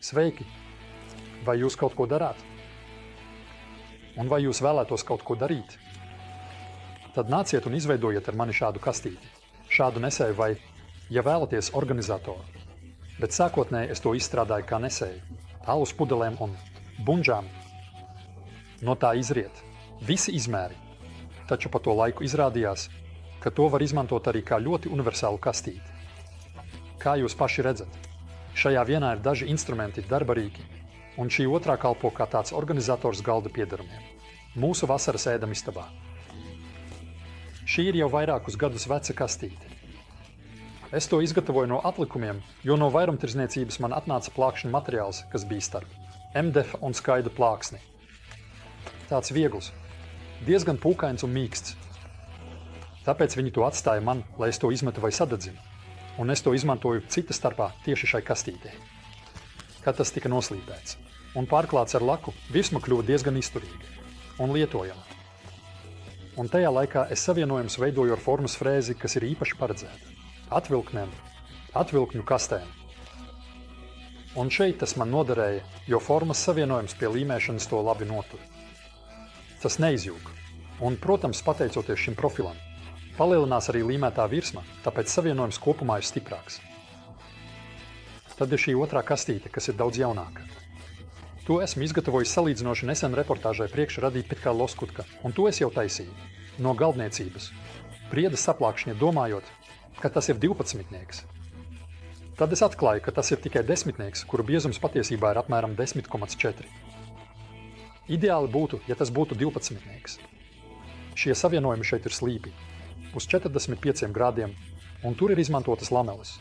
Sveiki! Vai jūs kaut ko darāt? Un vai jūs vēlētos kaut ko darīt? Tad nāciet un izveidojiet ar mani šādu kastīti, šādu nesēju vai, ja vēlaties, organizatoru. Bet sākotnēji es to izstrādāju kā nesēju, alus pudelēm un bunžām. No tā izriet visi izmēri, taču pa to laiku izrādījās, ka to var izmantot arī kā ļoti universālu kastīti. Kā jūs paši redzat, šajā vienā ir daži instrumenti, darbarīki, un šī otrā kalpo kā tāds organizators galda piedarumiem. Mūsu vasaras ēdamistabā. Šī ir jau vairākus gadus veca kastīte. Es to izgatavoju no atlikumiem, jo no vairumtirdzniecības man atnāca plākšņu materiāls, kas bija starp MDF un skaidu plāksni. Tāds viegls, diezgan pūkains un mīksts. Tāpēc viņi to atstāja man, lai es to izmetu vai sadedzinu, un es to izmantoju cita starpā tieši šai kastītei. Kad tas tika noslīpēts un pārklāts ar laku, virsma kļuva diezgan izturīga un lietojama. Un tajā laikā es savienojumus veidoju ar formas frēzi, kas ir īpaši paredzēta atvilknēm, atvilkņu kastēm. Un šeit tas man noderēja, jo formas savienojums pie līmēšanas to labi notur. Tas neizjūg, un, protams, pateicoties šim profilam, palielinās arī līmētā virsma, tāpēc savienojums kopumā ir stiprāks. Tad ir šī otrā kastīte, kas ir daudz jaunāka. To esmu izgatavojis salīdzinoši nesen reportāžai priekš radīt pit kā loskutka, un to es jau taisīju. No galdniecības. Priedes saplākšņa domājot, ka tas ir 12-nieks. Tad es atklāju, ka tas ir tikai 10-nieks, kuru biezums patiesībā ir apmēram 10,4. Ideāli būtu, ja tas būtu 12-nieks. Šie savienojumi šeit ir slīpi, uz 45 grādiem, un tur ir izmantotas lameles.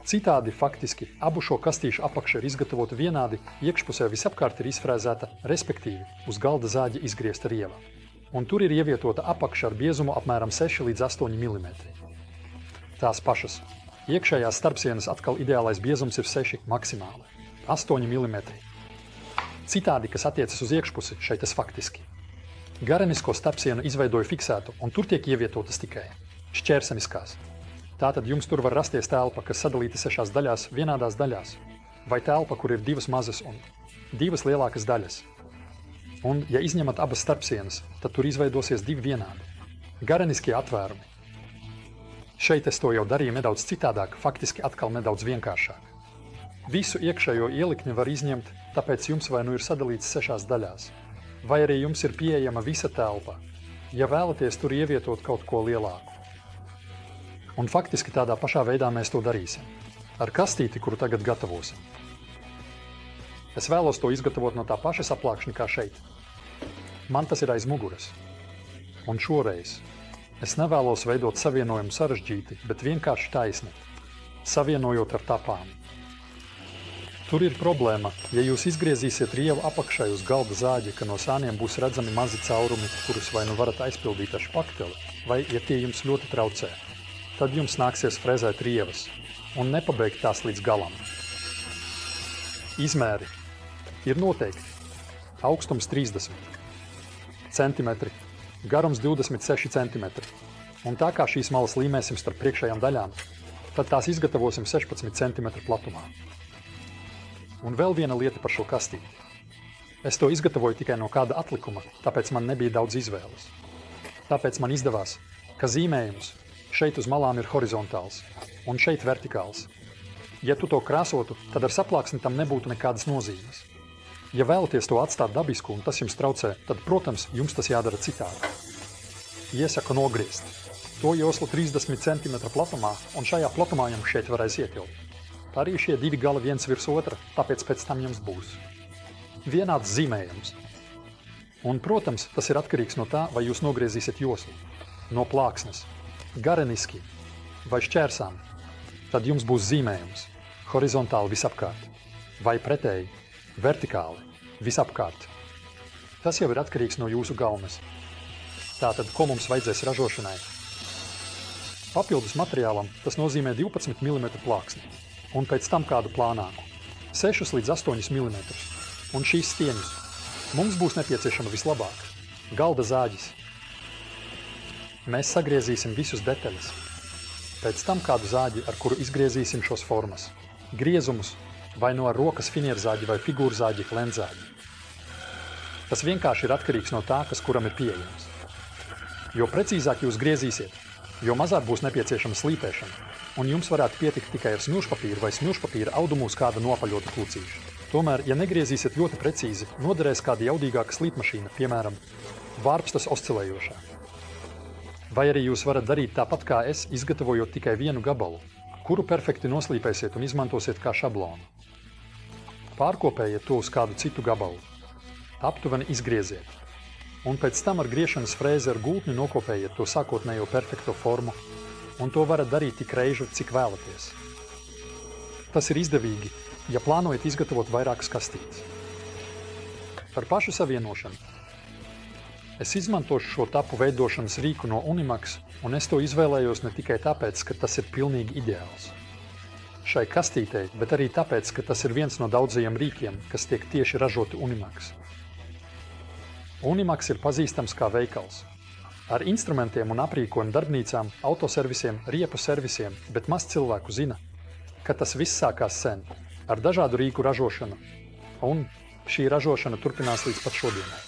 Citādi faktiski abu šo kastīšu apakša ir izgatavota vienādi, iekšpusē visapkārt ir izfrēzēta, respektīvi uz galda zāģa izgriezta rieva. Un tur ir ievietota apakša ar biezumu apmēram 6 līdz 8 mm. Tās pašas. Iekšējās starpsienas atkal ideālais biezums ir 6 maksimāli, 8 mm. Citādi, kas attiecas uz iekšpusi, šeit tas faktiski. Garenisko starpsienu izveidoju fiksētu, un tur tiek ievietotas tikai šķērseniskās. Tātad jums tur var rasties telpa, kas sadalīta 6 daļās, vienādās daļās, vai telpa, kur ir 2 mazas un 2 lielākas daļas. Un, ja izņemat abas starpsienas, tad tur izveidosies 2 vienādi. Gareniskie atvērumi. Šeit es to jau darīju nedaudz citādāk, faktiski atkal nedaudz vienkāršāk. Visu iekšējo ielikni var izņemt, tāpēc jums vai nu ir sadalīts 6 daļās, vai arī jums ir pieejama visa telpa, ja vēlaties tur ievietot kaut ko lielāku. Un faktiski tādā pašā veidā mēs to darīsim. Ar kastīti, kuru tagad gatavosim. Es vēlos to izgatavot no tā paša saplākšņa kā šeit. Man tas ir aiz muguras. Un šoreiz es nevēlos veidot savienojumu sarežģīti, bet vienkārši taisni, savienojot ar tapām. Tur ir problēma, ja jūs izgriezīsiet rievu apakšai uz galda zāģa, ka no sāniem būs redzami mazi caurumi, kurus vai nu varat aizpildīt ar špakteli, vai, ja tie jums ļoti traucē, tad jums nāksies frezēt rievas un nepabeigt tās līdz galam. Izmēri ir noteikti. Augstums 30 cm, garums 26 cm. Un tā kā šīs malas līmēsim starp priekšējām daļām, tad tās izgatavosim 16 cm platumā. Un vēl viena lieta par šo kastīti. Es to izgatavoju tikai no kāda atlikuma, tāpēc man nebija daudz izvēles. Tāpēc man izdevās, ka zīmējums šeit uz malām ir horizontāls un šeit vertikāls. Ja tu to krāsotu, tad ar saplāksni tam nebūtu nekādas nozīmes. Ja vēlaties to atstāt dabisku un tas jums traucē, tad, protams, jums tas jādara citādi. Iesaku nogriezt to joslu 30 cm platumā, un šajā platumā jums šeit varēs ietilpt. Arī šie 2 gali viens virs otra, tāpēc pēc tam jums būs vienāds zīmējums. Un, protams, tas ir atkarīgs no tā, vai jūs nogriezīsiet joslu no plāksnes, gareniski vai šķērsām, tad jums būs zīmējums horizontāli visapkārt vai pretēji vertikāli visapkārt. Tas jau ir atkarīgs no jūsu gaumes. Tātad, ko mums vajadzēs ražošanai? Papildus materiālam tas nozīmē 12 mm plāksni un pēc tam kādu plānāku 6 līdz 8 mm. Un šīs stieņus mums būs nepieciešama vislabāk galda zāģis. Mēs sagriezīsim visus detaļas. Pēc tam kādu zāģi, ar kuru izgriezīsim šos formas, griezumus, vai no rokas finierzāģa vai figūrzāģa lenzāģa. Tas vienkārši ir atkarīgs no tā, kas kuram ir pieejams. Jo precīzāk jūs griezīsiet, jo mazāk būs nepieciešama slīpēšana, un jums varētu pietikt tikai ar smilšpapīru vai smilšpapīra audumu uz kāda nopaļota klucīša. Tomēr, ja negriezīsiet ļoti precīzi, noderēs kāda jaudīgāka slīpmašīna, piemēram, vārpstas oscilējošā. Vai arī jūs varat darīt tāpat kā es, izgatavojot tikai vienu gabalu, kuru perfekti noslīpēsiet un izmantosiet kā šablonu. Pārkopējiet to uz kādu citu gabalu. Aptuveni izgrieziet. Un pēc tam ar griešanas frēzi ar gultni nokopējiet to sākotnējo perfekto formu, un to varat darīt tik reižu, cik vēlaties. Tas ir izdevīgi, ja plānojat izgatavot vairākas kastītes. Par pašu savienošanu. Es izmantošu šo tapu veidošanas rīku no Unimax, un es to izvēlējos ne tikai tāpēc, ka tas ir pilnīgi ideāls šai kastītei, bet arī tāpēc, ka tas ir viens no daudzajiem rīkiem, kas tiek tieši ražoti Unimax. Unimax ir pazīstams kā veikals. Ar instrumentiem un aprīkojumu darbnīcām, autoservisiem, riepu servisiem, bet maz cilvēku zina, ka tas viss sākās sen, ar dažādu rīku ražošanu, un šī ražošana turpinās līdz pat šodienai.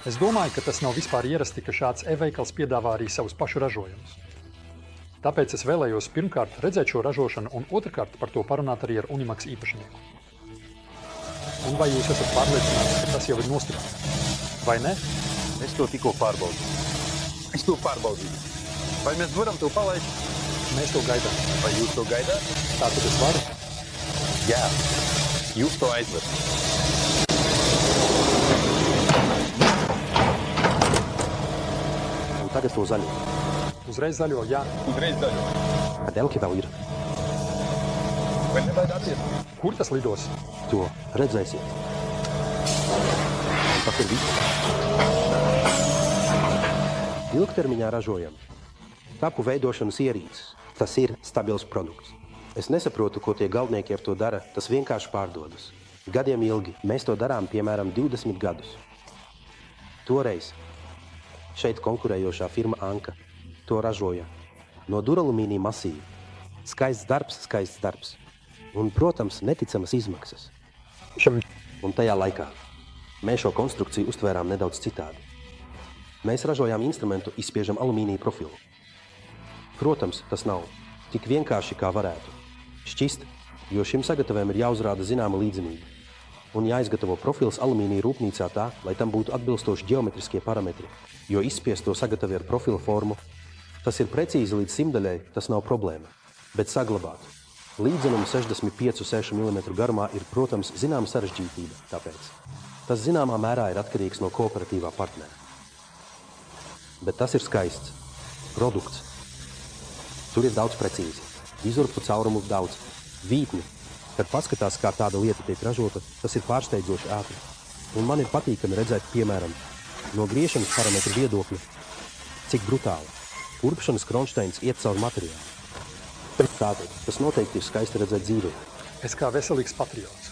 Es domāju, ka tas nav vispār ierasti, ka šāds e-veikals piedāvā arī savus pašu ražojumus. Tāpēc es vēlējos pirmkārt redzēt šo ražošanu un otrkārt par to parunāt arī ar Unimax īpašnieku. Un vai jūs esat pārliecināts, ka tas jau ir nostiprināts? Vai ne? Es to tikko pārbaudīju. Vai mēs varam to palaist? Mēs to gaidām. Vai jūs to gaidāt? Tātad es varu? Jā, jūs to aizverat. Un tagad to zaļo. Uzreiz zaļo, jā. Uzreiz zaļo. Delki vēl ir. Vai nevajag atliet? Kur tas lidos? To redzēsiet. Un tas ir viss. Ilgtermiņā ražojam. Tapu veidošanas ierīces. Tas ir stabils produkts. Es nesaprotu, ko tie galdnieki ar to dara. Tas vienkārši pārdodas. Gadiem ilgi. Mēs to darām, piemēram, 20 gadus. Toreiz šeit konkurējošā firma Anka to ražoja no duralumīnija masīva. Skaists darbs. Un, protams, neticamas izmaksas. Un tajā laikā mēs šo konstrukciju uztvērām nedaudz citādi. Mēs ražojām instrumentu, izspiežam alumīnija profilu. Protams, tas nav tik vienkārši, kā varētu šķist, jo šim sagatavējumam ir jāuzrāda zināma līdzenība un jāizgatavo profils alumīnija rūpnīcā tā, lai tam būtu atbilstoši ģeometriskie parametri, jo izspiest to sagatavē ar profilu formu. Tas ir precīzi līdz 100 tas nav problēma, bet saglabāt līdzenumu 65,6 mm garumā ir, protams, zināma sarežģītība, tāpēc tas zināmā mērā ir atkarīgs no kooperatīvā partnera. Bet tas ir skaists produkts. Tur ir daudz precīzi, izurpu caurumu daudz, vītni. Kad paskatās, kā tāda lieta tiek ražota, tas ir pārsteidzoši ātri. Un man ir patīkami redzēt, piemēram, no griešanas parametru viedokļa, cik brutāli urpšanas kronšteins iet caur materiālu. Tātad, tas noteikti ir skaisti redzēt dzīvē. Es kā veselīgs patriots,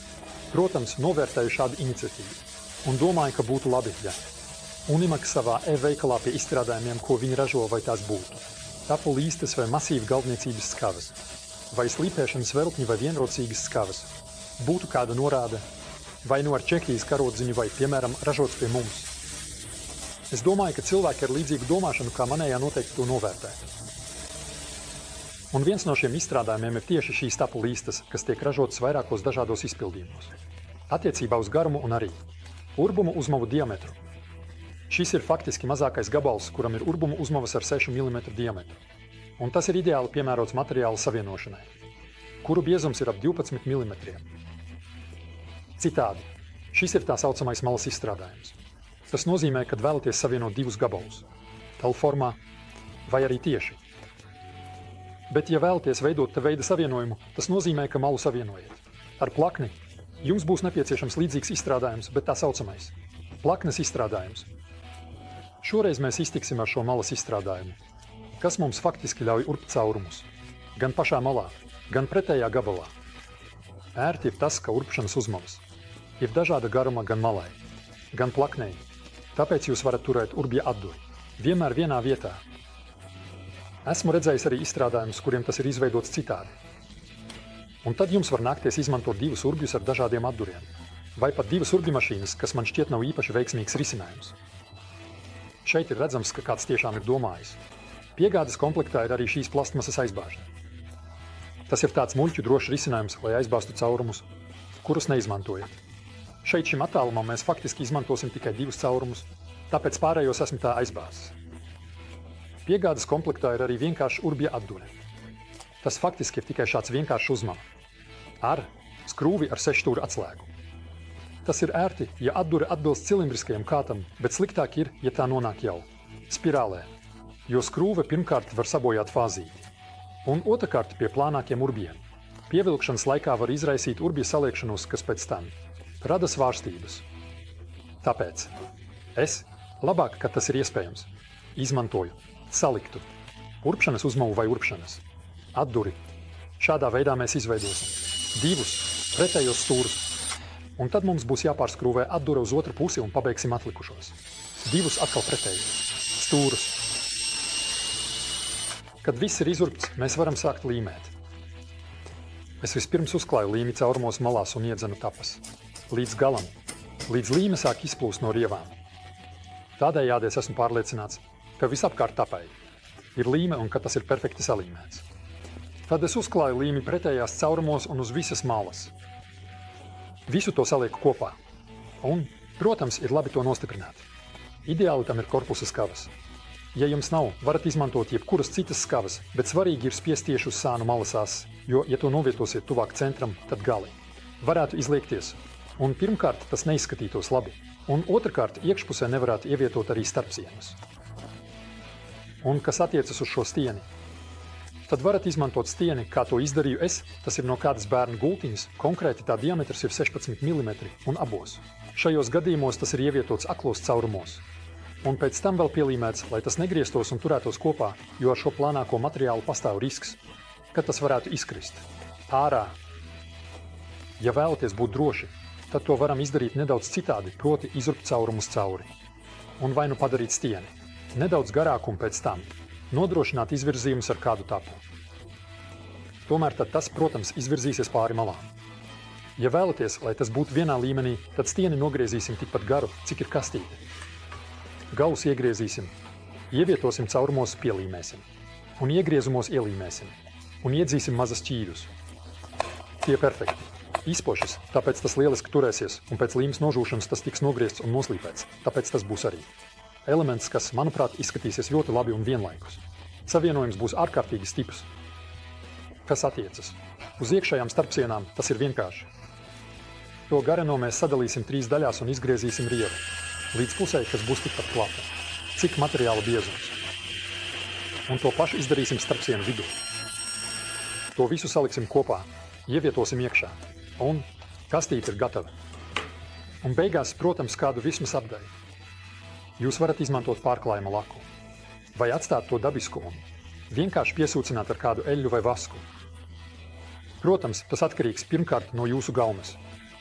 protams, novērtēju šādu iniciatīvu un domāju, ka būtu labi, ja Unimax savā e-veikalā pie izstrādājumiem, ko viņi ražo, vai tās būtu tapu līstes vai masīvi galdniecības skavas, vai slīpēšanas veltņi vai vienrocīgas skavas, būtu kāda norāde, vai no ar Čehijas karodziņu vai, piemēram, ražots pie mums. Es domāju, ka cilvēki ar līdzīgu domāšanu kā manējā noteikti to novērtē. Un viens no šiem izstrādājumiem ir tieši šīs tapu līstes, kas tiek ražotas vairākos dažādos izpildījumos. Attiecībā uz garumu un arī urbumu uzmavu diametru. Šis ir faktiski mazākais gabals, kuram ir urbumu uzmavas ar 6 mm diametru. Un tas ir ideāli piemērots materiāla savienošanai, kuru biezums ir ap 12 mm. Citādi, šis ir tā saucamais malas izstrādājums. Tas nozīmē, ka vēlaties savienot divus gabalus, L-formā vai arī tieši. Bet, ja vēlaties veidot te veida savienojumu, tas nozīmē, ka malu savienojiet. Ar plakni jums būs nepieciešams līdzīgs izstrādājums, bet tā saucamais plaknes izstrādājums. Šoreiz mēs iztiksim ar šo malas izstrādājumu, kas mums faktiski ļauj urbt caurumus, gan pašā malā, gan pretējā gabalā. Ērti ir tas, ka urpšanas uzmavas ir dažāda garuma gan malai, gan plaknei, tāpēc jūs varat turēt urbja atduri, vienmēr vienā vietā. Esmu redzējis arī izstrādājumus, kuriem tas ir izveidots citādi. Un tad jums var nākties izmantot 2 urbjus ar dažādiem atduriem, vai pat 2 urbju mašīnas, kas man šķiet nav īpaši veiksmīgs risinājums. Šeit ir redzams, ka kāds tiešām ir domājis. Piegādes komplektā ir arī šīs plastmasas aizbāžņi. Tas ir tāds muļķu drošs risinājums, lai aizbāztu caurumus, kurus neizmantojat. Šeit šim attālumam mēs faktiski izmantosim tikai 2 caurumus, tāpēc pārējos esmu tā aizbāzis. Piegādes komplektā ir arī vienkārši urbja atdure. Tas faktiski ir tikai šāds vienkāršs uzmana ar skrūvi ar 6 stūra atslēgu. Tas ir ērti, ja atdure atbilst cilindriskajam kātam, bet sliktāk ir, ja tā nonāk jau spirālē, jo skrūve pirmkārt var sabojāt fāzīti, un otrkārt pie plānākiem urbjiem. Pievilkšanas laikā var izraisīt urbja saliekšanos, kas pēc tam rada svārstības. Tāpēc es, labāk, kad tas ir iespējams, izmantoju saliktu urpšanas uzmavu vai urpšanas atduri. Šādā veidā mēs izveidosim 2 pretējos stūrus, un tad mums būs jāpārskrūvē atdure uz otru pusi un pabeigsim atlikušos 2 atkal pretējos stūrus. Kad viss ir izurpts, mēs varam sākt līmēt. Es vispirms uzklāju līmi caurumos malās un iedzenu tapas līdz galam, līdz līme sāk izplūst no rievām. Tādējādi es esmu pārliecināts, ka visapkārt tapai ir līme un ka tas ir perfekti salīmēts. Tad es uzklāju līmi pretējās caurumos un uz visas malas. Visu to salieku kopā. Un, protams, ir labi to nostiprināt. Ideāli tam ir korpusa skavas. Ja jums nav, varat izmantot jebkuras citas skavas, bet svarīgi ir spiest tieši uz sānu malas asis, jo, ja to novietosiet tuvāk centram, tad gali varētu izliekties. Un pirmkārt, tas neizskatītos labi. Un otrkārt, iekšpusē nevarētu ievietot arī starpsienas. Un kas attiecas uz šo stieni, tad varat izmantot stieni, kā to izdarīju es. Tas ir no kādas bērnu gultiņas, konkrēti tā diametrs ir 16 mm un abos. Šajos gadījumos tas ir ievietots aklos caurumos. Un pēc tam vēl pielīmēts, lai tas negrieztos un turētos kopā, jo ar šo plānāko materiālu pastāv risks, ka tas varētu izkrist ārā. Ja vēlaties būt droši, tad to varam izdarīt nedaudz citādi, proti izurbt caurumus cauri. Un vai nu padarīt stieni nedaudz garāku un pēc tam nodrošināt izvirzījumus ar kādu tapu. Tomēr tad tas, protams, izvirzīsies pāri malām. Ja vēlaties, lai tas būtu vienā līmenī, tad stieni nogriezīsim tikpat garu, cik ir kastīte. Galus iegriezīsim, ievietosim caurumos, pielīmēsim, un iegriezumos ielīmēsim, un iedzīsim mazas ķīļus. Tie perfekti. Izpošas, tāpēc tas lieliski turēsies, un pēc līmes nožūšanas tas tiks nogriezts un noslīpēts, tāpēc tas būs arī elements, kas, manuprāt, izskatīsies ļoti labi un vienlaikus. Savienojums būs ārkārtīgi stiprs. Kas attiecas uz iekšējām starpsienām, tas ir vienkārši. To gareno mēs sadalīsim 3 daļās un izgriezīsim rievu, līdz pusē, kas būs tikpat plata, cik materiāla biezums. Un to pašu izdarīsim starpsienu vidū. To visu saliksim kopā, ievietosim iekšā, un kastīte ir gatava. Un beigās, protams, kādu vismas apdaļu. Jūs varat izmantot pārklājuma laku, vai atstāt to dabisku un vienkārši piesūcināt ar kādu eļļu vai vasku. Protams, tas atkarīgs pirmkārt no jūsu gaumes,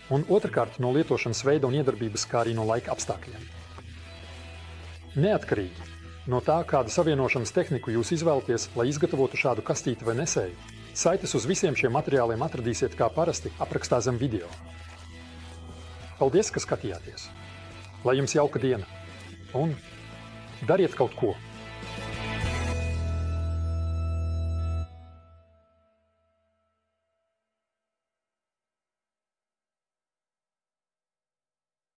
un otrkārt no lietošanas veida un iedarbības, kā arī no laika apstākļiem. Neatkarīgi no tā, kādu savienošanas tehniku jūs izvēlaties, lai izgatavotu šādu kastīti vai nesēju, saites uz visiem šiem materiāliem atradīsiet kā parasti aprakstā zem video. Paldies, ka skatījāties! Lai jums jauka diena! Un dariet kaut ko!